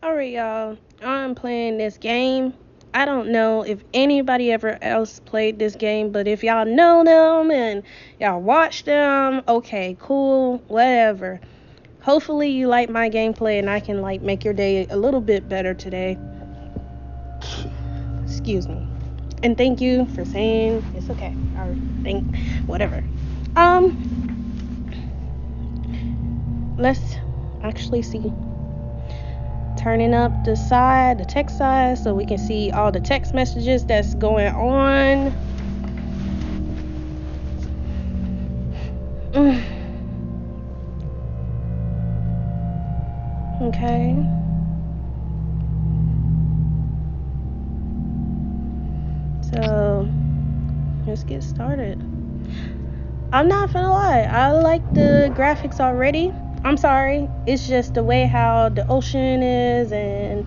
Alright, y'all. I'm playing this game. I don't know if anybody ever else played this game, but if y'all know them and y'all watch them, okay, cool, whatever. Hopefully you like my gameplay and I can make your day a little bit better today. Excuse me. And thank you for saying it's okay. Or whatever. Let's actually see. Turning up the text size, so we can see all the text messages that's going on. Okay. So, let's get started. I'm not gonna lie, I like the graphics already. I'm sorry, it's just the way how the ocean is and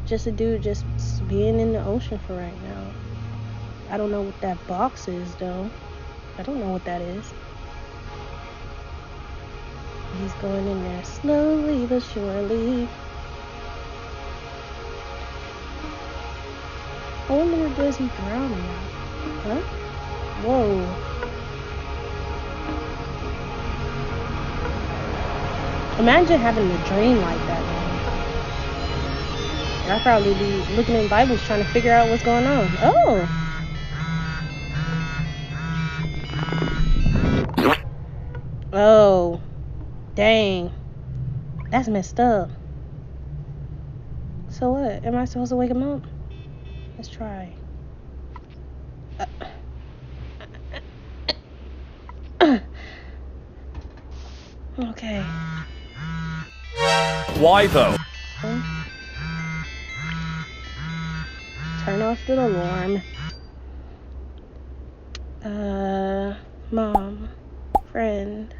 just a dude just being in the ocean for right now. I don't know what that box is though. I don't know what that is. He's going in there slowly but surely. I wonder, does he drown now? Huh? Whoa. Imagine having a dream like that, man. I'd probably be looking in Bibles trying to figure out what's going on. Oh. Oh. Dang. That's messed up. So what? Am I supposed to wake him up? Let's try. Okay. Why though? Turn off the alarm. Mom. Friend.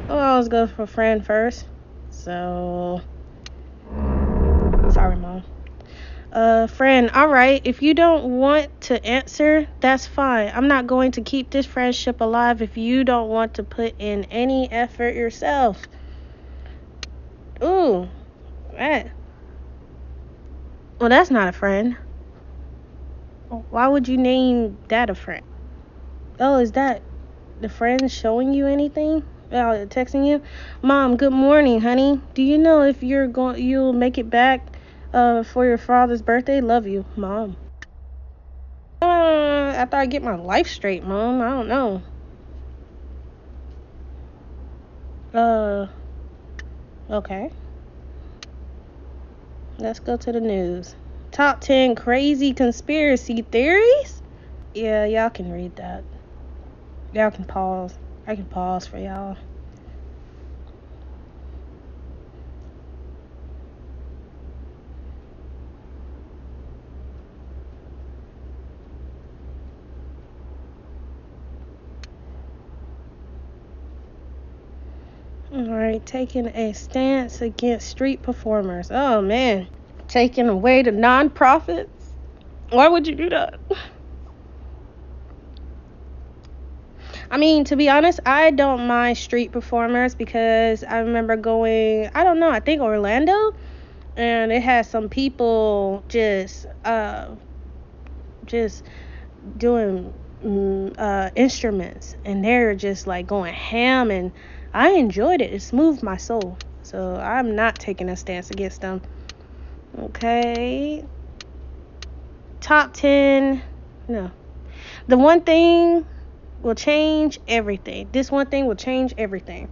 Oh, I was going for friend first. So. Sorry, Mom. Friend, alright. If you don't want to answer, that's fine. I'm not going to keep this friendship alive if you don't want to put in any effort yourself. Ooh. That. Well, that's not a friend. Why would you name that a friend? Oh, is that the friend showing you anything? Texting you? Mom, good morning, honey. Do you know if you'll make it back for your father's birthday? Love you, Mom. After I get my life straight, Mom. I don't know. Okay. Let's go to the news. Top 10 crazy conspiracy theories? Yeah, y'all can read that. Y'all can pause. I can pause for y'all. Alright, taking a stance against street performers. Oh man. Taking away the non-profits? Why would you do that? I mean, to be honest, I don't mind street performers because I remember going, I don't know, I think Orlando, and it had some people just doing instruments, and they're just like going ham, and I enjoyed it. It smoothed my soul. So I'm not taking a stance against them. Okay. Top 10. No. The one thing will change everything. This one thing will change everything.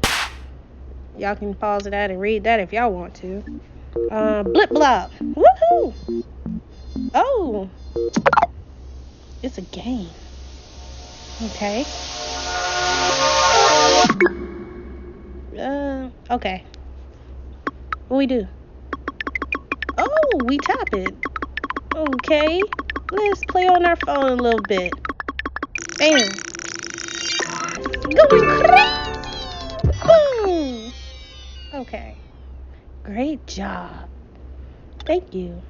Y'all can pause it out and read that if y'all want to. Blip blop. Woohoo! Oh. It's a game. Okay. Okay. What we do? Oh, we tap it. Okay. Let's play on our phone a little bit. Bam. Going crazy. Boom. Okay. Great job. Thank you.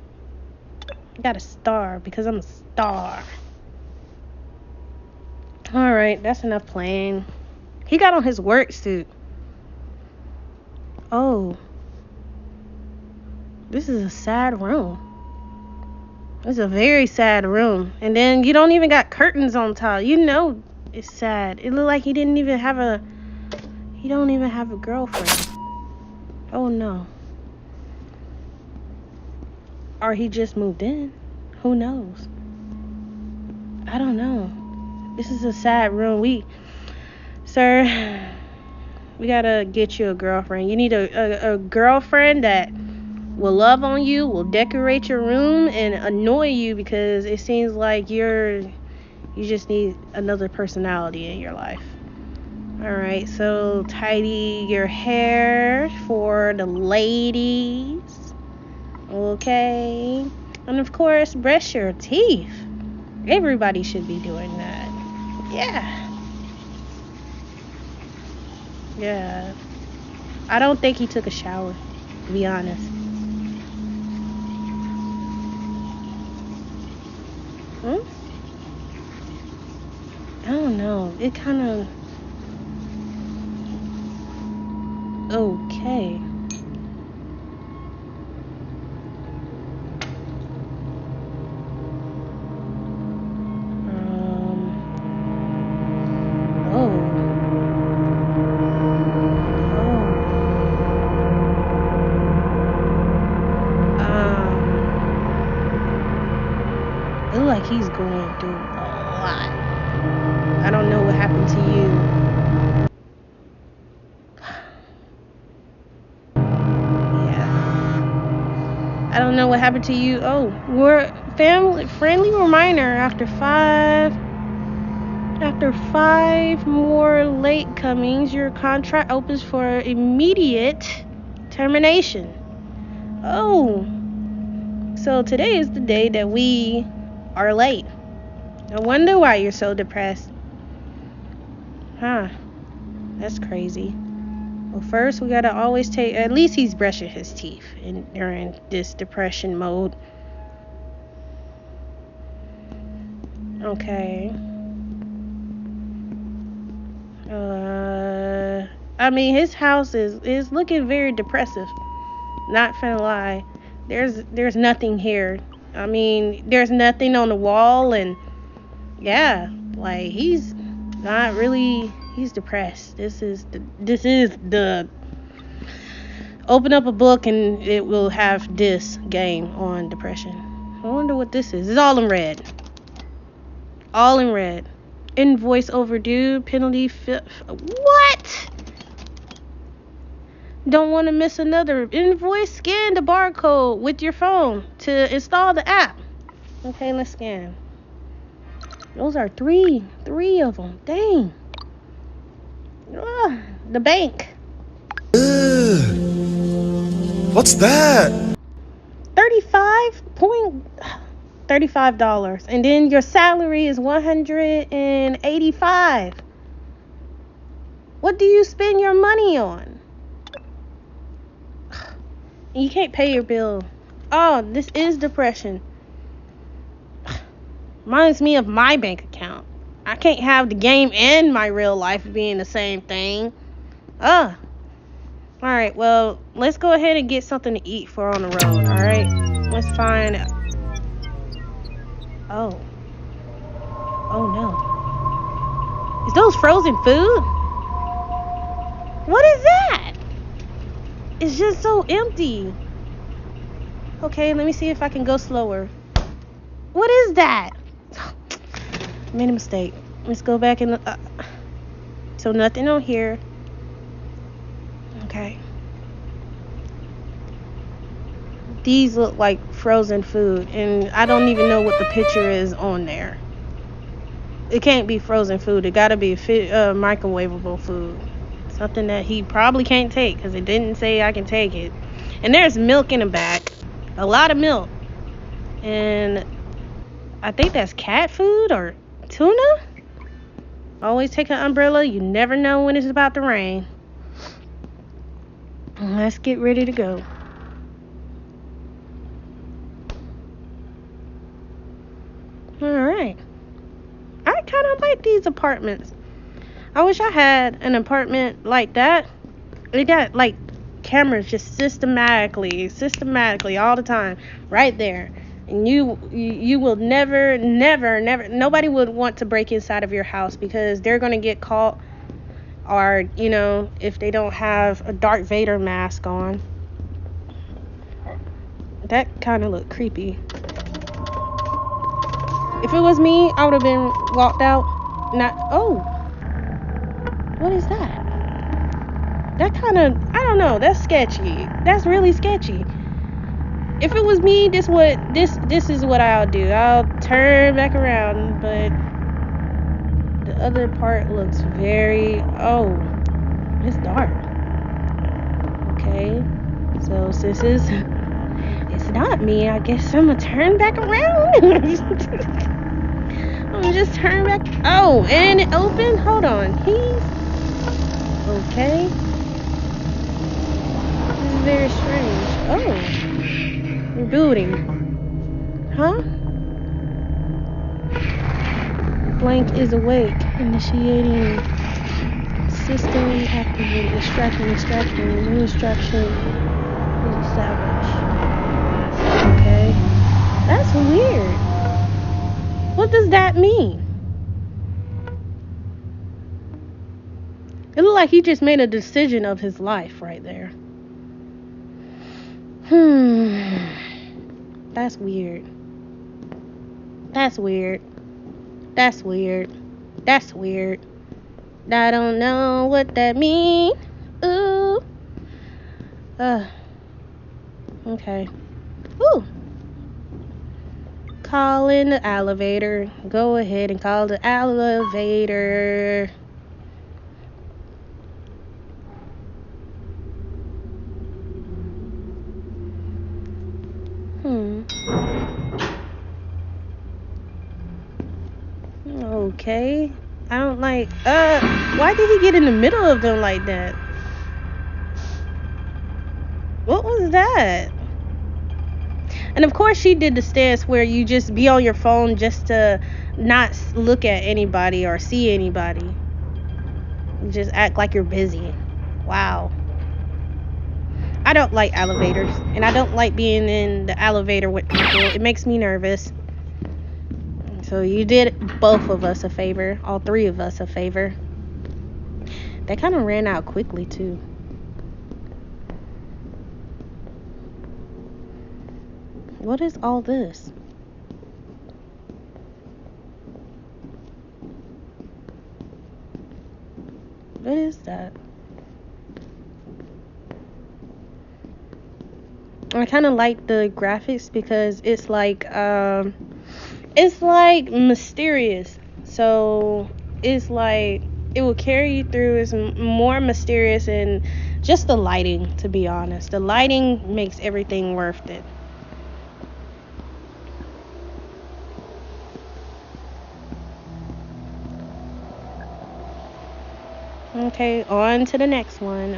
I got a star because I'm a star. Alright, that's enough playing. He got on his work suit. Oh. This is a sad room. It's a very sad room. And then you don't even got curtains on top. You know it's sad. It looked like he don't even have a girlfriend. Oh no. Or he just moved in. Who knows? I don't know. This is a sad room. Sir, we gotta get you a girlfriend. You need a girlfriend that will love on you, will decorate your room, and annoy you because it seems like you just need another personality in your life. Alright, so tidy your hair for the ladies. Okay. And of course, brush your teeth. Everybody should be doing that. Yeah. I don't think he took a shower, to be honest. I don't know. It kind of... Okay. It look like he's going through a lot. I don't know what happened to you. I don't know what happened to you. Oh, we're friendly reminder after five more late comings, your contract opens for immediate termination. Oh, so today is the day that we are late. I wonder why you're so depressed. Huh, that's crazy. Well, first we gotta always take, at least he's brushing his teeth during this depression mode. Okay. I mean, his house is looking very depressive. Not finna lie. There's nothing here. I mean, there's nothing on the wall, and yeah, like he's not really. He's depressed. This is the open up a book and it will have this game on depression. I wonder what this is. It's all in red. All in red. Invoice overdue. Penalty. What? Don't want to miss another invoice? Scan the barcode with your phone to install the app. Okay, let's scan. Those are three of them. Dang. The bank. What's that? $35, and then your salary is $185. What do you spend your money on? You can't pay your bill. Oh, this is depression. Reminds me of my bank account. I can't have the game and my real life being the same thing. Alright, well, let's go ahead and get something to eat for on the road, alright? Let's find... Oh no. Is those frozen food? What is that? It's just so empty. Okay, let me see if I can go slower. What is that? I made a mistake. Let's go back and look. So nothing on here. Okay. These look like frozen food, and I don't even know what the picture is on there. It can't be frozen food. It gotta be microwavable food. Something that he probably can't take because it didn't say I can take it. And there's milk in the back. A lot of milk. And I think that's cat food or tuna. Always take an umbrella. You never know when it's about to rain. Let's get ready to go. Alright. I kind of like these apartments. I wish I had an apartment like that. It got like cameras just systematically all the time, right there. And you will never, nobody would want to break inside of your house because they're gonna get caught, or if they don't have a Darth Vader mask on. That kind of looked creepy. If it was me, I would have been walked out. Oh, what is that? That kind of, I don't know. That's sketchy. That's really sketchy. If it was me, this is what I'll do. I'll turn back around, but the other part looks very, oh, it's dark. Okay, so since it's not me, I guess I'm gonna turn back around. I'm gonna just turn back. Oh, and it opened. Hold on. He's okay. This is very strange. Oh, rebooting. Huh? Blank is awake. Initiating system activated. Extraction. New extraction is established. Okay. That's weird. What does that mean? It looked like he just made a decision of his life right there. That's weird. That's weird. That's weird. That's weird. I don't know what that means. Ooh. Okay. Ooh. Call in the elevator. Go ahead and call the elevator. Okay. I don't like, why did he get in the middle of them like that? What was that? And of course she did the stance where you just be on your phone just to not look at anybody or see anybody. Just act like you're busy. Wow. I don't like elevators, and I don't like being in the elevator with people. It makes me nervous. So you did both of us a favor, all three of us a favor. They kind of ran out quickly too. What is all this? What is that? I kind of like the graphics because it's like mysterious. So it's like it will carry you through. It's more mysterious, and just the lighting, to be honest. The lighting makes everything worth it. Okay, on to the next one.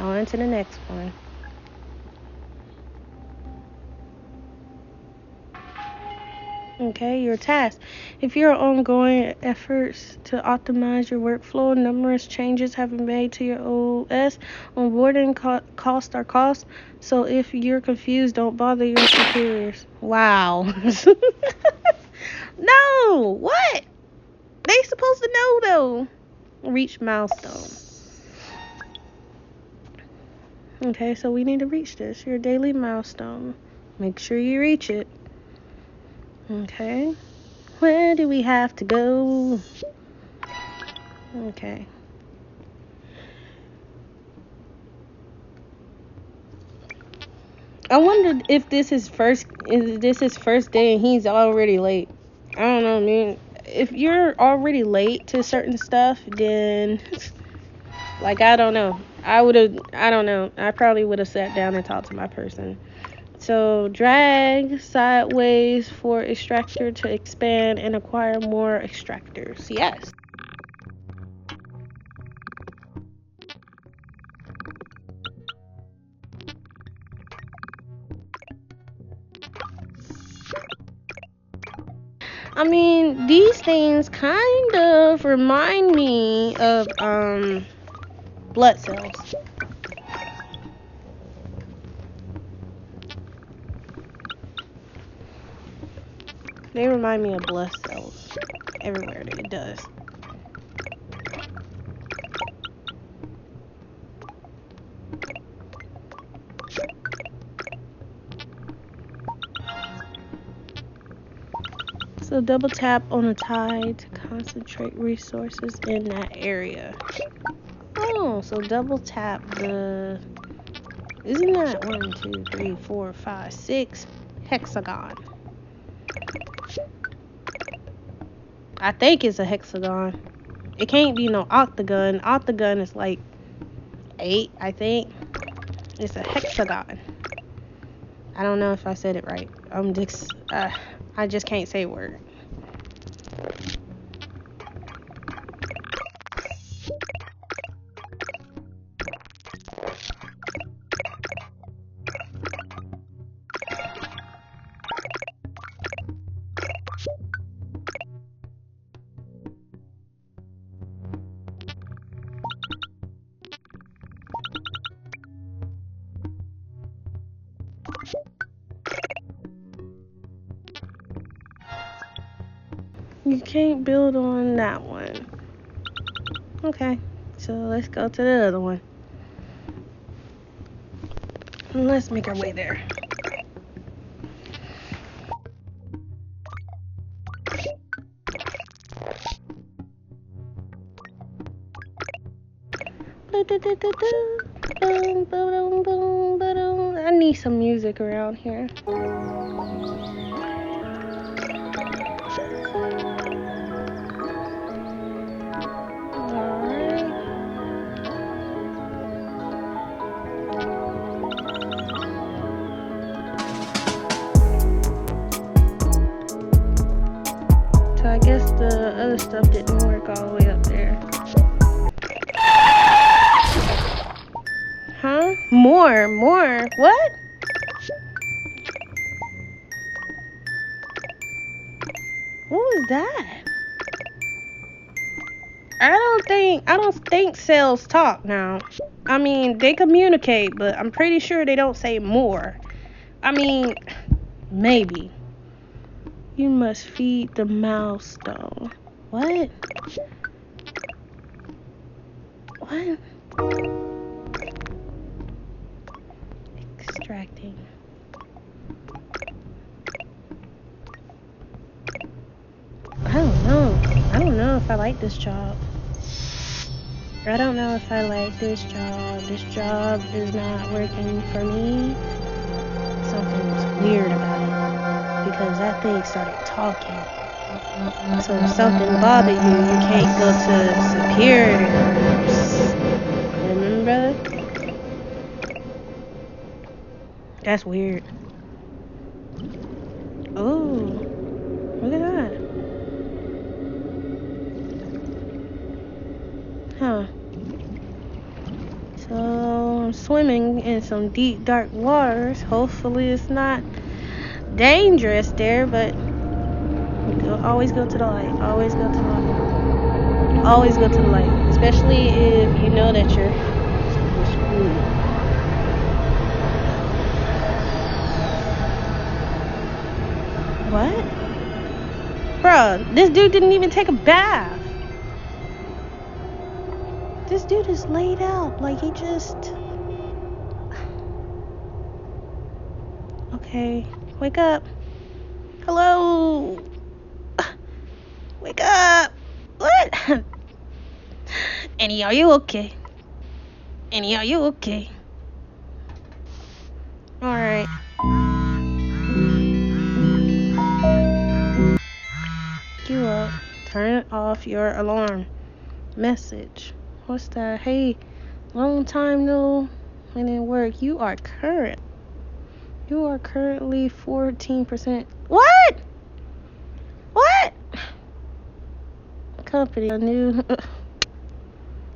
Okay, your task. If your ongoing efforts to optimize your workflow, numerous changes have been made to your OS. Onboarding costs are costs. So if you're confused, don't bother your superiors. Wow. No, what? They supposed to know though. Reach milestone. Okay, so we need to reach this. Your daily milestone. Make sure you reach it. Okay. Where do we have to go? Okay. I wondered if this is his first day and he's already late. I don't know, man. If you're already late to certain stuff, then like I don't know. I don't know. I probably would have sat down and talked to my person. So drag sideways for extractor to expand and acquire more extractors. Yes. I mean, these things kind of remind me of blood cells. They remind me of blood cells everywhere that it does. So double tap on a tide to concentrate resources in that area. Oh, so double tap the... Isn't that 1, 2, 3, 4, 5, 6 hexagon? I think it's a hexagon. It can't be no octagon. Octagon is like 8, I think. It's a hexagon. I don't know if I said it right. I just can't say a word. You can't build on that one. Okay, so let's go to the other one. Let's make our way there. I need some music around here. So I guess the other stuff didn't work all the way up there. Huh? More. What? What was that? I don't think cells talk now. I mean, they communicate, but I'm pretty sure they don't say more. I mean, maybe. You must feed the milestone. What? What? Extracting. I don't know. I don't know if I like this job. I don't know if I like this job. This job is not working for me. Something's weird about it. Because that thing started talking. So if something bothered you, you can't go to security. Remember, brother? That's weird. Oh, look at that. Huh. So I'm swimming in some deep, dark waters. Hopefully it's not dangerous there, but always go to the light. Always go to the light. Always go to the light. Especially if you know that you're screwed. What? Bruh, this dude didn't even take a bath. This dude is laid out. Like, he just... Okay. Wake up. Hello? Wake up. What? Annie, are you okay? Annie, are you okay? Alright. You up. Turn off your alarm. Message. What's that? Hey, long time no when it work. You are currently 14%. What? Company, a new.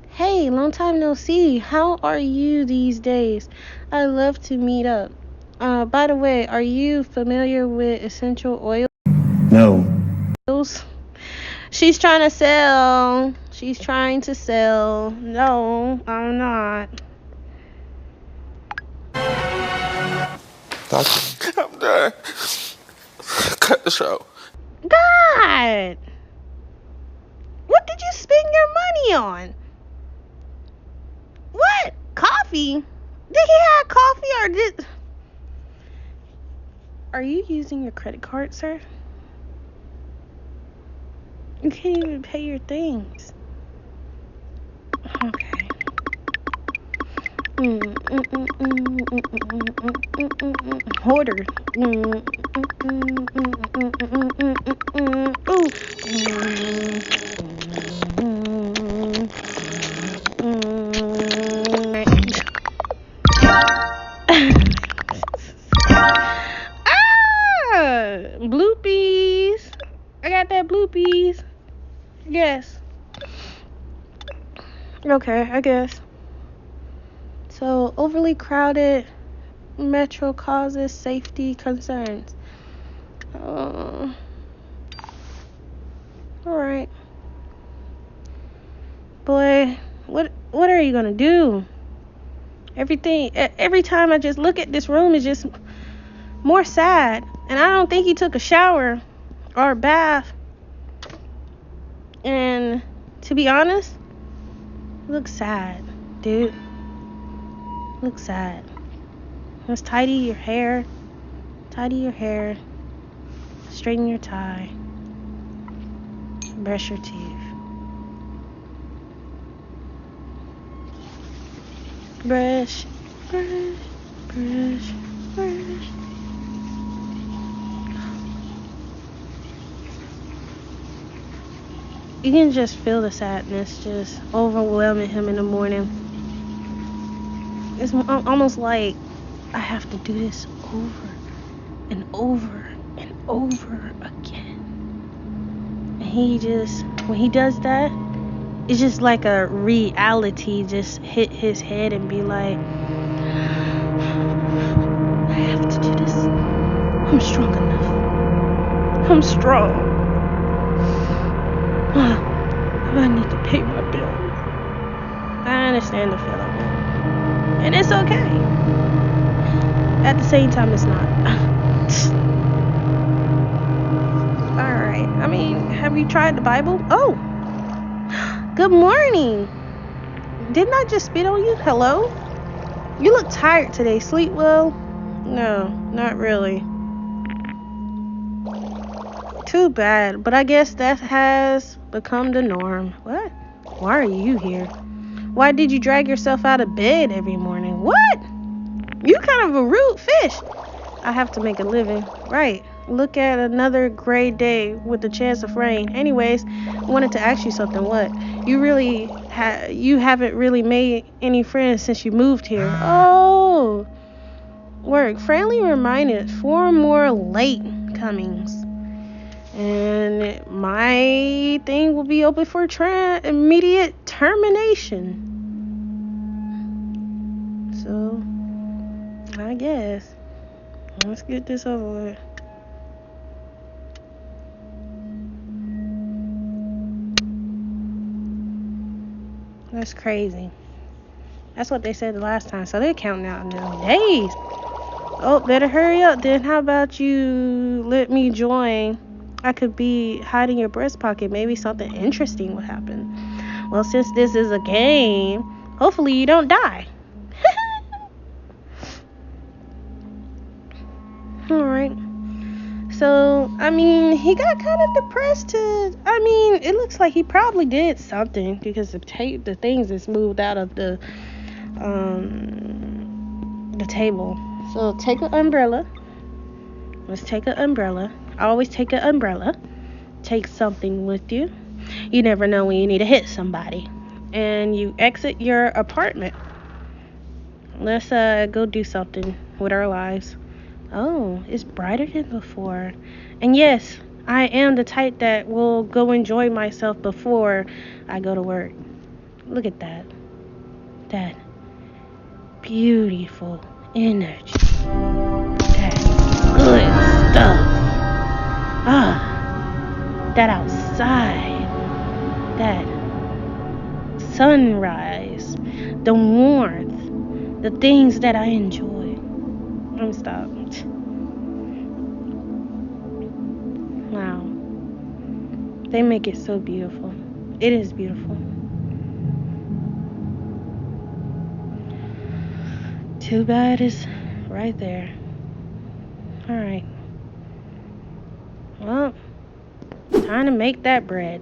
Hey, long time no see. How are you these days? I'd love to meet up. By the way, are you familiar with essential oils? No. She's trying to sell. No, I'm not. Doctor. I'm done. Cut the show. God! What did you spend your money on? What? Coffee? Did he have coffee or did... Are you using your credit card, sir? You can't even pay your things. Okay. Hoarder. Bloopies. I got that bloopies. Yes. Okay, I guess. So, overly crowded metro causes safety concerns. Alright. Boy, what are you gonna do? Every time I just look at this room is just more sad. And I don't think he took a shower or a bath. And to be honest, looks sad, dude. Looks sad. Just tidy your hair. Straighten your tie. Brush your teeth. Brush. You can just feel the sadness just overwhelming him in the morning. It's almost like I have to do this over and over and over again. And when he does that, it's just like a reality just hit his head and be like, I have to do this. I'm strong enough. I'm strong. I need to pay my bill. I understand the feeling. And it's okay. At the same time, it's not. Alright. I mean, have you tried the Bible? Oh! Good morning. Didn't I just spit on you? Hello? You look tired today. Sleep well? No, not really. Too bad, but I guess that has become the norm. What? Why are you here? Why did you drag yourself out of bed every morning? What? You kind of a rude fish. I have to make a living. Right. Look at another gray day with the chance of rain. Anyways, I wanted to ask you something. What? You haven't really made any friends since you moved here. Oh. Work. Friendly reminded. 4 more late comings. And my thing will be open for immediate termination. So, I guess. Let's get this over with. That's crazy. That's what they said the last time. So they're counting out now days. Oh, better hurry up then. How about you let me join? I could be hiding your breast pocket. Maybe something interesting will happen. Well, since this is a game, hopefully you don't die. Alright. So, I mean, he got kind of depressed it looks like he probably did something because the things is moved out of the table. So, take an umbrella. Let's take an umbrella. Always take an umbrella. Take something with you. You never know when you need to hit somebody. And you exit your apartment. Let's go do something with our lives. Oh, it's brighter than before. And yes, I am the type that will go enjoy myself before I go to work. Look at that. That beautiful energy. That good stuff. That outside. That sunrise. The warmth. The things that I enjoy. I'm stopped. Wow. They make it so beautiful. It is beautiful. Too bad it's right there. Alright. Well, time to make that bread.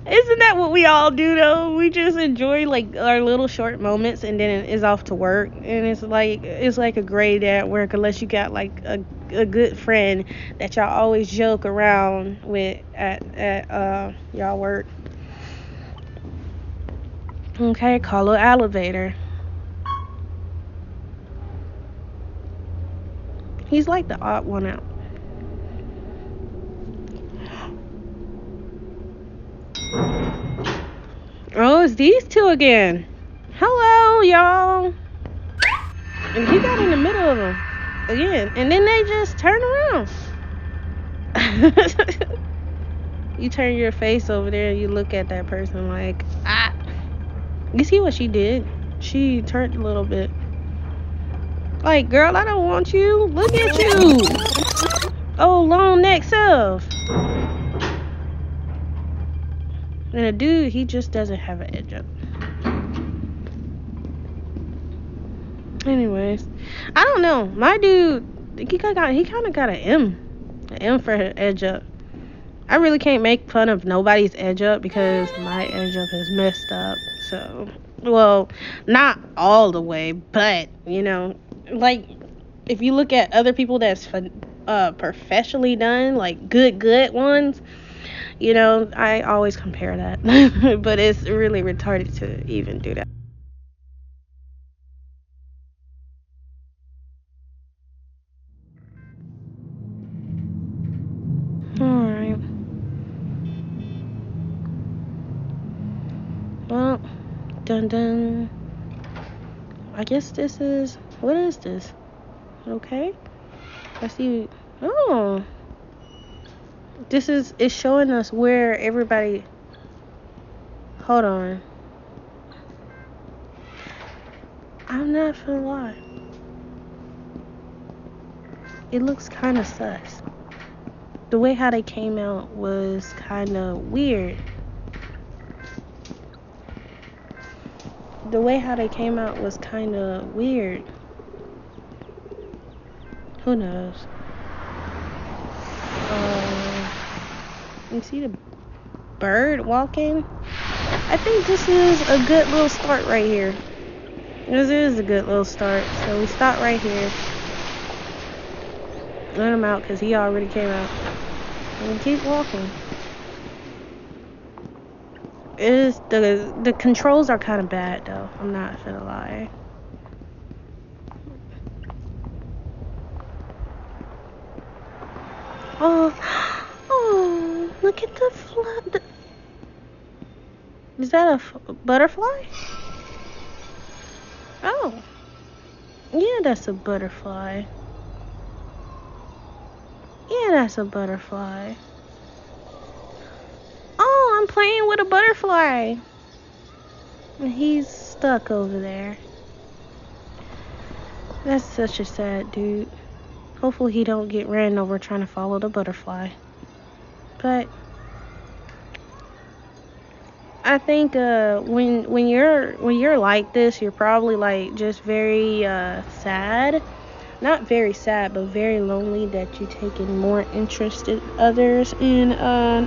Isn't that what we all do though? We just enjoy like our little short moments and then it's off to work, and it's like a great day at work unless you got like a good friend that y'all always joke around with at y'all work. Okay, call an elevator. He's like the odd one out. Oh, it's these two again. Hello, y'all. And he got in the middle of them again. And then they just turn around. You turn your face over there and you look at that person like, ah. You see what she did? She turned a little bit. Like, girl, I don't want you. Look at you. Oh, long neck self. And a dude, he just doesn't have an edge up. Anyways, I don't know. My dude, he kind of got an M for her edge up. I really can't make fun of nobody's edge up because my edge up is messed up. So, well, not all the way, but like if you look at other people that's professionally done, like good ones. I always compare that. But it's really retarded to even do that. Alright. Well, dun dun. I guess this is. What is this? Okay. I see. Oh. It's showing us where everybody. Hold on. I'm not gonna lie. It looks kind of sus. The way how they came out was kind of weird. The way how they came out was kind of weird. Who knows? You see the bird walking? I think this is a good little start right here. This is a good little start. So we stop right here. Let him out because he already came out. And keep walking. The controls are kind of bad though. I'm not gonna lie. Oh, look at the fly. Is that a butterfly? Oh, yeah, that's a butterfly. Yeah, that's a butterfly. Oh, I'm playing with a butterfly. And he's stuck over there. That's such a sad dude. Hopefully he don't get ran over trying to follow the butterfly. But I think when you're like this, you're probably like just very sad. Not very sad, but very lonely that you're taking more interest in others in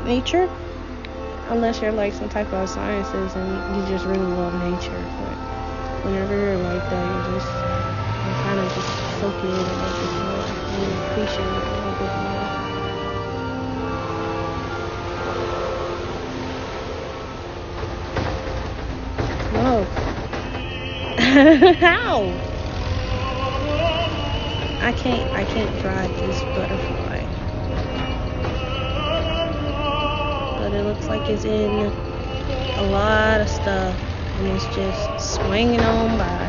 nature. Unless you're like some type of sciences and you just really love nature. But whenever you're like that, you kind of just soak it in a little bit more and appreciate it a little bit more. Whoa. How? I can't drive this butterfly. But it looks like it's in a lot of stuff and it's just swinging on by.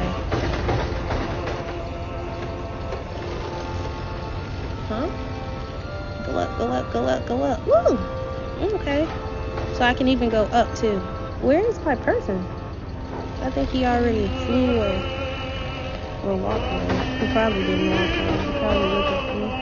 Huh? Go up, go up, go up, go up. Woo! Okay. So I can even go up too. Where is my person? I think he already flew away. Or walked away. He probably didn't walk away. He probably looked at me.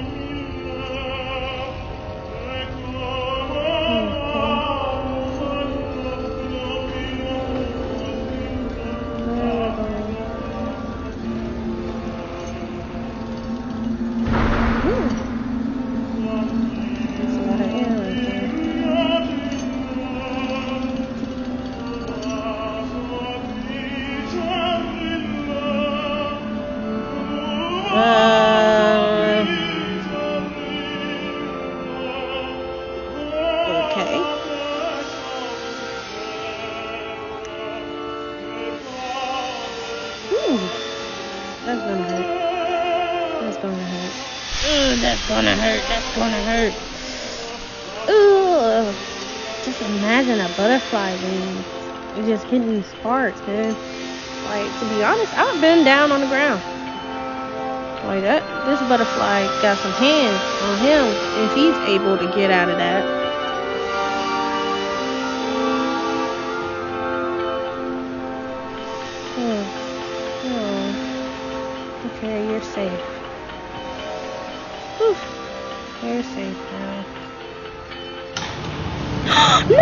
Ooh, that's gonna hurt. That's gonna hurt. Ooh, that's gonna hurt. That's gonna hurt. Ooh, just imagine a butterfly wing. It's just hitting sparks, man. Like, to be honest, I've been down on the ground. Like that. This butterfly got some hands on him if he's able to get out of that. Oh, okay, you're safe. Whew. You're safe now. No!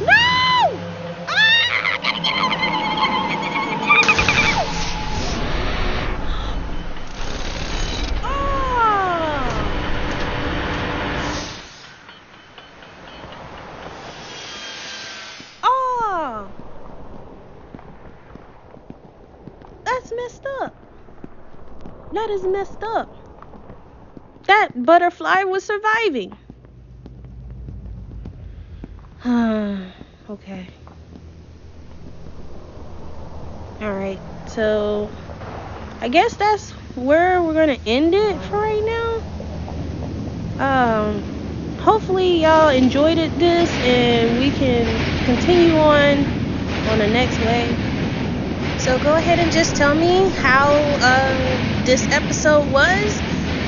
No! Oh! That's messed up. That is messed up. That butterfly was surviving. Okay. Alright, so I guess that's where we're gonna end it for right now. Hopefully y'all enjoyed this and we can continue on the next way. So go ahead and just tell me how this episode was,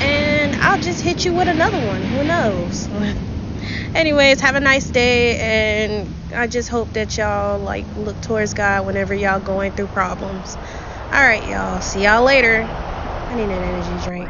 and I'll just hit you with another one. Who knows? Anyways, have a nice day, and I just hope that y'all look towards God whenever y'all going through problems. All right, y'all. See y'all later. I need an energy drink.